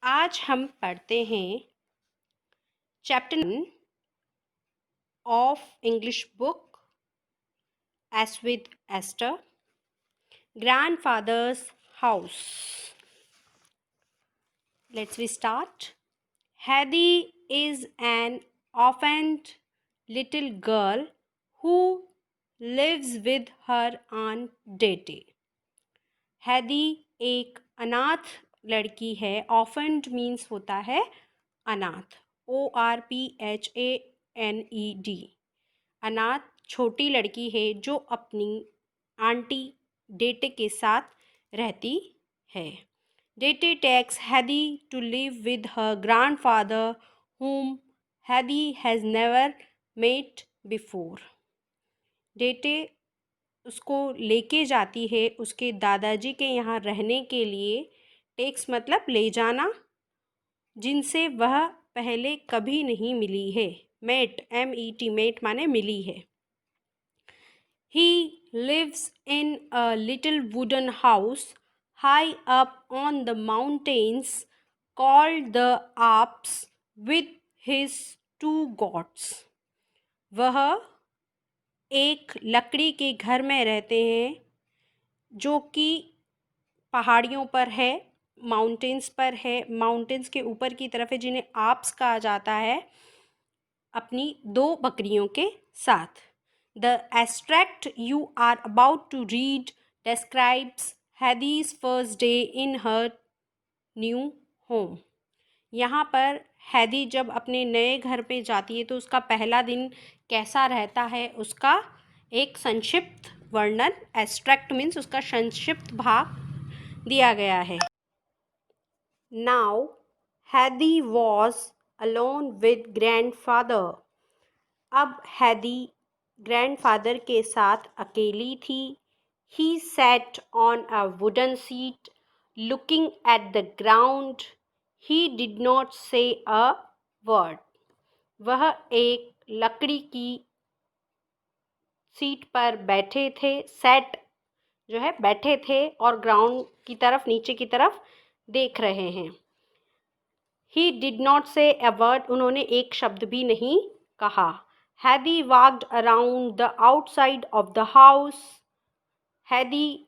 आज हम पढ़ते हैं chapter of English book as with Esther grandfather's house. Let's we start. Hedy is an orphaned little girl who lives with her aunt Dete. हैदी एक अनाथ लड़की है. ऑफेंड मीन्स होता है अनाथ. ORPHANED. अनाथ छोटी लड़की है जो अपनी आंटी डेटे के साथ रहती है. Dete takes Heidi to live with her grandfather whom Heidi has never met before. Dete उसको लेके जाती है उसके दादाजी के यहाँ रहने के लिए. टेक्स मतलब ले जाना, जिनसे वह पहले कभी नहीं मिली है. मेट MET मेट माने मिली है. He lives in a little wooden house high up on the mountains called the Alps with his two goats. वह एक लकड़ी के घर में रहते हैं जो कि पहाड़ियों पर है, माउंटेन्स पर है, माउंटेन्स के ऊपर की तरफ है, जिन्हें आप्स कहा जाता है, अपनी 2 बकरियों के साथ. The extract you are about to read describes Hady's first day in her new home. यहाँ पर हैदी जब अपने नए घर पे जाती है तो उसका पहला दिन कैसा रहता है उसका एक संक्षिप्त वर्णन, एब्स्ट्रैक्ट मीन्स उसका संक्षिप्त भाग दिया गया है. नाउ हैदी वॉज अलोन विद ग्रैंडफादर. अब हैदी ग्रैंडफादर के साथ अकेली थी. He sat on a wooden seat, looking at the ground. He did not say a word. वह एक लकड़ी की सीट पर बैठे थे. सेट जो है बैठे थे और ग्राउंड की तरफ, नीचे की तरफ देख रहे हैं. He did not say a word. उन्होंने एक शब्द भी नहीं कहा. Hedy walked around the outside of the house. हैदी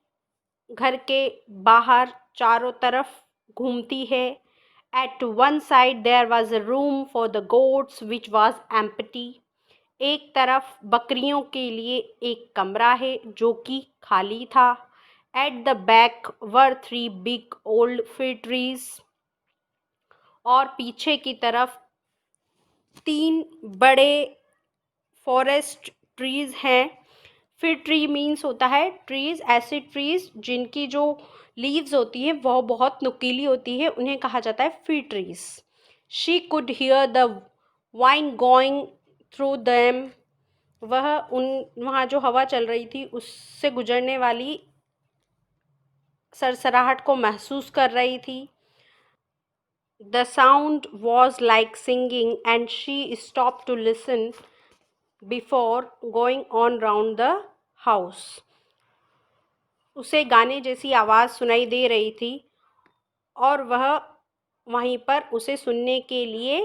घर के बाहर चारों तरफ घूमती है. At one side there was a room for the goats which was empty. एक तरफ बकरियों के लिए एक कमरा है जो कि खाली था. At the back were 3 big old fir trees. और पीछे की तरफ 3 बड़े फॉरेस्ट ट्रीज हैं. फिर ट्री मीन्स होता है ट्रीज, ऐसे ट्रीज जिनकी जो लीव्स होती हैं वह बहुत नुकीली होती है, उन्हें कहा जाता है फिर trees. She could hear the wine going through them. वहाँ जो हवा चल रही थी उससे गुजरने वाली सरसराहट को महसूस कर रही थी. The sound was like singing and she stop to listen before going on round the house. उसे गाने जैसी आवाज़ सुनाई दे रही थी और वह वहीं पर उसे सुनने के लिए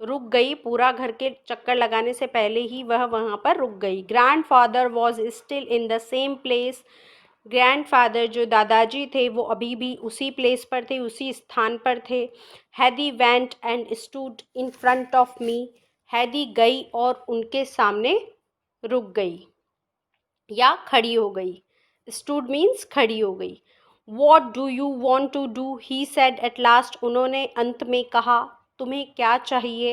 रुक गई. पूरा घर के चक्कर लगाने से पहले ही वह वहाँ पर रुक गई. Grandfather was still in the same place. Grandfather जो दादाजी थे वो अभी भी उसी प्लेस पर थे, उसी स्थान पर थे. हैदी went and stood in front of me. हैदी गई और उनके सामने रुक गई या खड़ी हो गई. स्टूड मीन्स खड़ी हो गई. What do you want to do, he said at last. उन्होंने अंत में कहा, तुम्हें क्या चाहिए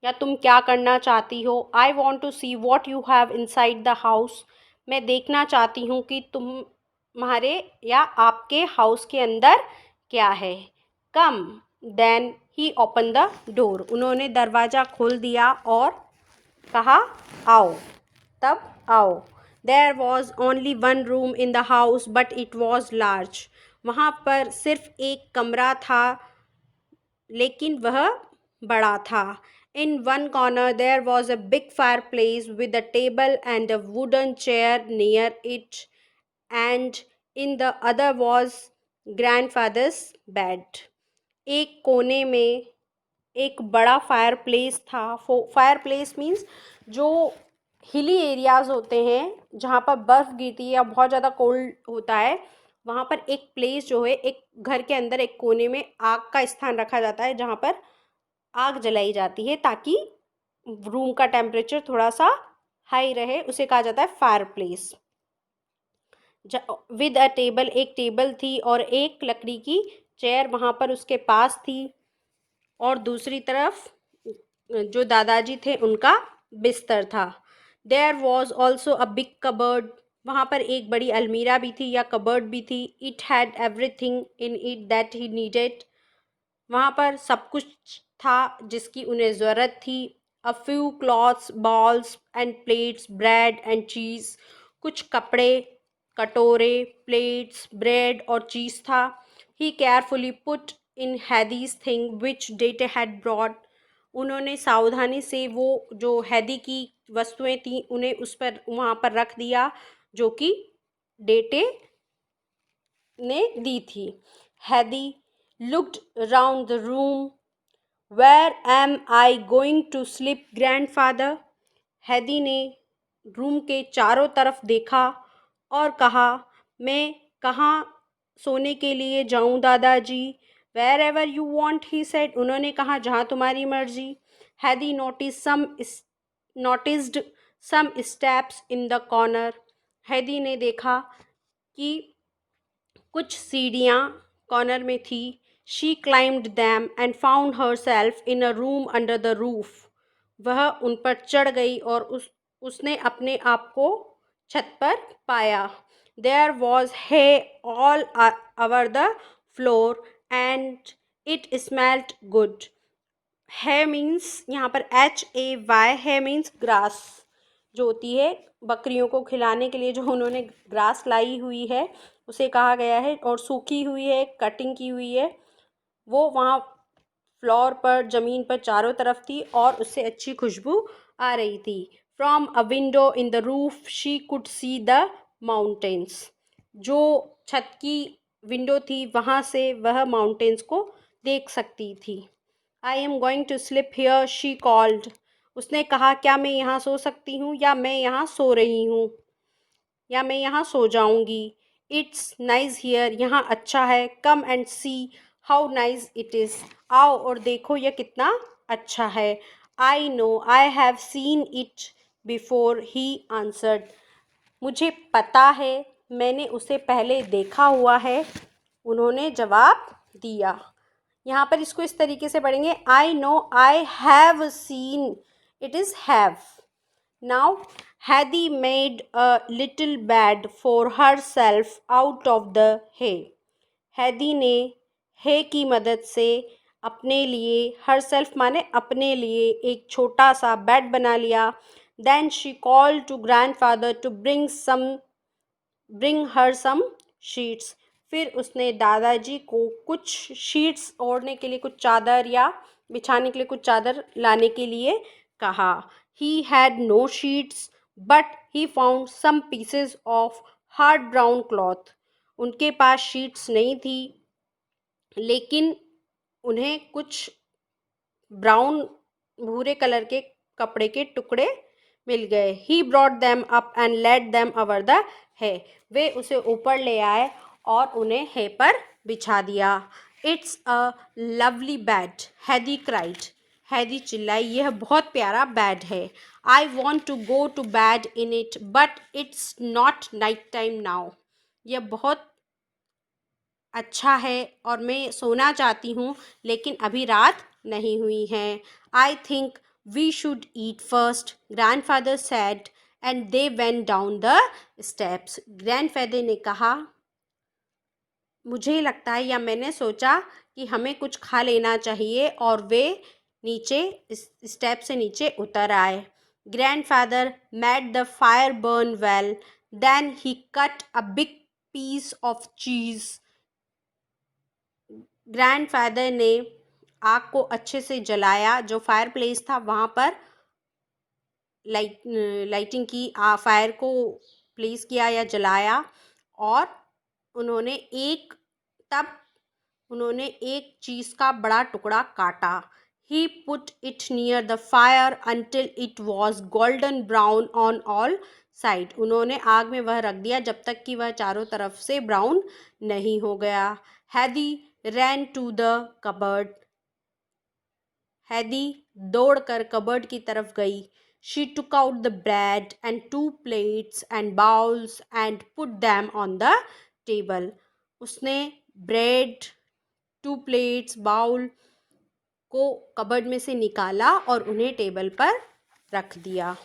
या तुम क्या करना चाहती हो. I want to see what you have inside the house. मैं देखना चाहती हूँ कि तुम्हारे या आपके हाउस के अंदर क्या है. Come. Then he open the door. उन्होंने दरवाज़ा खोल दिया और कहा, आओ. तब आओ. There was only one room in the house, but it was large. वहाँ पर सिर्फ एक कमरा था लेकिन वह बड़ा था. In one corner there was a big fireplace with a table and a wooden chair near it, and in the other was grandfather's bed. एक कोने में एक बड़ा फायर प्लेस था। फायर प्लेस मीन्स जो हिली एरियाज होते हैं जहाँ पर बर्फ़ गिरती है या बहुत ज़्यादा कोल्ड होता है, वहाँ पर एक प्लेस जो है, एक घर के अंदर एक कोने में आग का स्थान रखा जाता है जहाँ पर आग जलाई जाती है ताकि रूम का टेम्परेचर थोड़ा सा हाई रहे, उसे कहा जाता है fire place. With a table, एक टेबल थी और एक लकड़ी की चेयर वहाँ पर उसके पास थी, और दूसरी तरफ जो दादाजी थे उनका बिस्तर था। There was also a big cupboard, वहाँ पर एक बड़ी अलमीरा भी थी या कबर्ड भी थी। It had everything in it that he needed, वहाँ पर सब कुछ था जिसकी उन्हें ज़रूरत थी। A few clothes, bowls and plates, bread and cheese, कुछ कपड़े, कटोरे, प्लेट्स, ब्रेड और चीज़ था। He carefully put in Heidi's thing which Dete had brought, उन्होंने सावधानी से वो जो हैदी की वस्तुएं थी उन्हें उस पर वहाँ पर रख दिया जो कि डेटे ने दी थी। हैदी looked round the room. Where am I going to sleep, grandfather? हैदी ने रूम के चारों तरफ देखा और कहा, मैं कहाँ सोने के लिए जाऊं दादाजी? Wherever you want, he said. उन्होंने कहा, जहाँ तुम्हारी मर्जी। हैदी noticed some steps in the corner. हैदी ने देखा कि कुछ सीढ़ियाँ कॉर्नर में थी। She climbed them and found her self in a room under the roof, वह उन पर चढ़ गई और उसने अपने आप को छत पर पाया। देयर वॉज है all over the floor and it smelled good. है मीन्स यहाँ पर HAY, है मीन्स ग्रास, जो होती है बकरियों को खिलाने के लिए, जो उन्होंने ग्रास लाई हुई है उसे कहा गया है, और सूखी हुई है, कटिंग की हुई है, वो वहाँ फ्लोर पर, ज़मीन पर चारों तरफ थी और उससे अच्छी खुशबू आ रही थी। From a window in the roof she could see the mountains, जो छत की विंडो थी वहाँ से वह माउंटेन्स को देख सकती थी। I am going to sleep here, she called, उसने कहा, क्या मैं यहाँ सो सकती हूँ या मैं यहाँ सो रही हूँ या मैं यहाँ सो जाऊँगी। इट्स नाइस हियर, यहाँ अच्छा है। Come and see how nice it is, आओ और देखो यह कितना अच्छा है। आई know I have seen it before, he answered, मुझे पता है, मैंने उसे पहले देखा हुआ है, उन्होंने जवाब दिया। यहाँ पर इसको इस तरीके से पढ़ेंगे, I know I have seen, it is have. Now Heidi made a little bed for herself out of the है, हैदी ने है की मदद से अपने लिए, हर सेल्फ माने अपने लिए, एक छोटा सा बेड बना लिया। Then she called to grandfather to bring her some sheets, फिर उसने दादाजी को कुछ शीट्स ओढ़ने के लिए, कुछ चादर या बिछाने के लिए कुछ चादर लाने के लिए कहा। He had no sheets but he found some pieces of hard brown cloth, उनके पास शीट्स नहीं थी लेकिन उन्हें कुछ ब्राउन, भूरे कलर के कपड़े के टुकड़े मिल गए। He brought them up and let them over the है, वे उसे ऊपर ले आए और उन्हें है पर बिछा दिया। It's a lovely bed, Heidi cried, Heidi चिल्लाई, यह बहुत प्यारा बेड है। I want to go to bed in it but it's not night time now, यह बहुत अच्छा है और मैं सोना चाहती हूँ लेकिन अभी रात नहीं हुई है। I think we should eat first, grandfather said and they went down the steps, grandfather ने कहा, मुझे लगता है या मैंने सोचा कि हमें कुछ खा लेना चाहिए, और वे नीचे स्टेप से नीचे उतर आए। Grandfather made the fire burn well, then he cut a big piece of cheese, grandfather ने आग को अच्छे से जलाया, जो फायर प्लेस था वहाँ पर लाइटिंग की, फायर को प्लेस किया या जलाया, और उन्होंने एक तब उन्होंने एक चीज का बड़ा टुकड़ा काटा। He put it near the fire until it was golden brown on all side. उन्होंने आग में वह रख दिया जब तक कि वह चारों तरफ से ब्राउन नहीं हो गया। हैदी रैन टू द कबर्ड। हैदी दौड़कर कबर्ड की तरफ गई। She took out the bread and 2 plates and bowls and put them on the table. उसने ब्रेड, 2 plates, बाउल को कबर्ड में से निकाला और उन्हें टेबल पर रख दिया।